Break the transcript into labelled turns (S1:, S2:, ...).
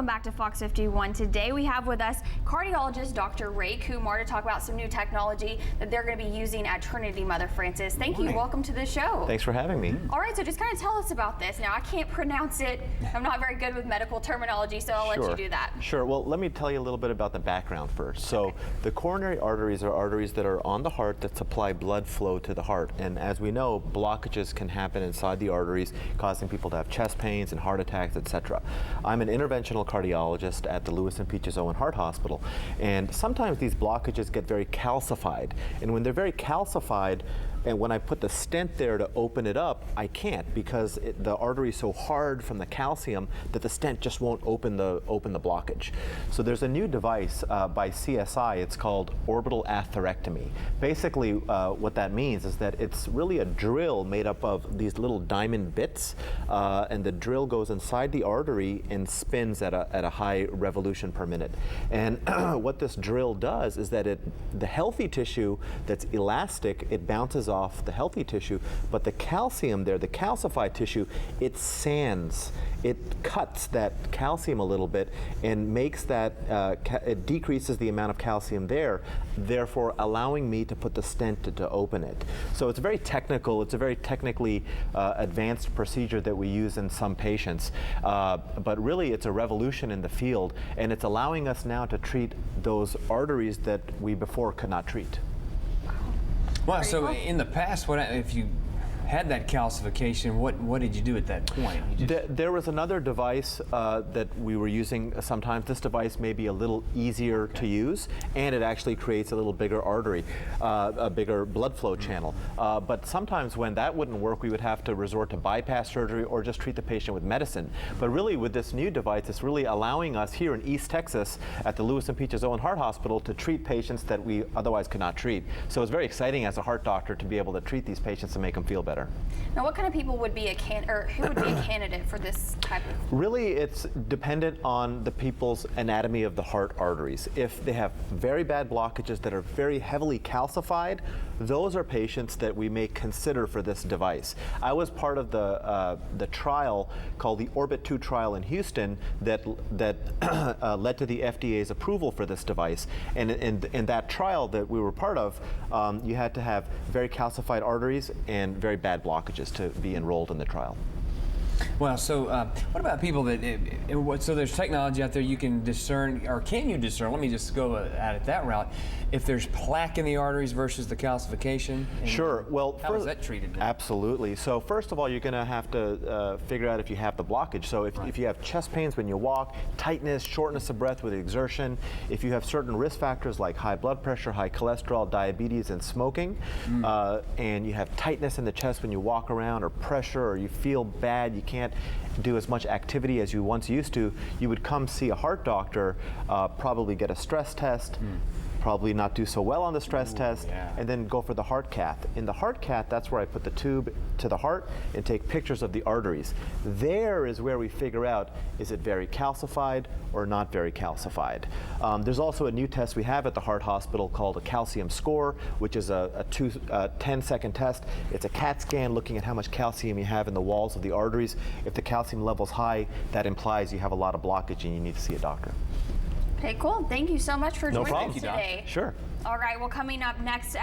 S1: welcome back to Fox 51. Today we have with us cardiologist Dr. Ray Kumar to talk about some new technology that they're going to be using at Trinity Mother Frances. Thank you. Welcome to the show.
S2: Thanks for having me.
S1: All right, so just kind of tell us about this. Now, I can't pronounce it. I'm not very good with medical terminology, so I'll let you do that.
S2: Sure. Well, let me tell you a little bit about the background first. So the coronary arteries are arteries that are on the heart that supply blood flow to the heart. And as we know, blockages can happen inside the arteries, causing people to have chest pains and heart attacks, etc. I'm an interventional cardiologist at the Lewis and Peaches Owen Heart Hospital, and sometimes these blockages get very calcified. And when they're very calcified, and when I put the stent there to open it up, I can't, because the artery is so hard from the calcium that the stent just won't open the blockage. So there's a new device by CSI. It's called Orbital Atherectomy. Basically, what that means is that it's really a drill made up of these little diamond bits, and the drill goes inside the artery and spins at a high revolution per minute. And what this drill does is that the healthy tissue that's elastic, it bounces off the healthy tissue, but the calcium there, the calcified tissue, it sands. It cuts that calcium a little bit and makes that, it decreases the amount of calcium there, therefore allowing me to put the stent to open it. So it's very technical, it's a very technically advanced procedure that we use in some patients, but really it's a revolution in the field, and it's allowing us now to treat those arteries that we before could not treat.
S3: Well, so in the past, if you had that calcification, what did you do at that point?
S2: There was another device that we were using sometimes. This device may be a little easier to use, and it actually creates a little bigger artery, a bigger blood flow channel. But sometimes when that wouldn't work, we would have to resort to bypass surgery or just treat the patient with medicine. But really, with this new device, it's really allowing us here in East Texas at the Lewis and Peaches Owen Heart Hospital to treat patients that we otherwise could not treat. So it's very exciting as a heart doctor to be able to treat these patients and make them feel better.
S1: Now, what kind of people would be who would be a candidate for this type of?
S2: Really, it's dependent on the people's anatomy of the heart arteries. If they have very bad blockages that are very heavily calcified, those are patients that we may consider for this device. I was part of the trial called the Orbit 2 trial in Houston that led to the FDA's approval for this device. And in that trial that we were part of, you had to have very calcified arteries and very bad blockages to be enrolled in the trial.
S3: Well, so what about people that, so there's technology out there you can discern, or can you discern, let me just go at it that route, if there's plaque in the arteries versus the calcification?
S2: Sure. Well,
S3: how is that treated then?
S2: Absolutely. So first of all, you're going to have to figure out if you have the blockage. So if you have chest pains when you walk, tightness, shortness of breath with exertion, if you have certain risk factors like high blood pressure, high cholesterol, diabetes, and smoking, and you have tightness in the chest when you walk around, or pressure, or you feel bad, you can't do as much activity as you once used to, you would come see a heart doctor, probably get a stress test, probably not do so well on the stress test, and then go for the heart cath. In the heart cath, that's where I put the tube to the heart and take pictures of the arteries. There is where we figure out, is it very calcified or not very calcified. There's also a new test we have at the heart hospital called a calcium score, which is a 10-second test. It's a CAT scan looking at how much calcium you have in the walls of the arteries. If the calcium level's high, that implies you have a lot of blockage and you need to see a doctor.
S1: Okay, cool. Thank you so much for joining us today.
S2: Sure.
S1: All right, well, coming up next,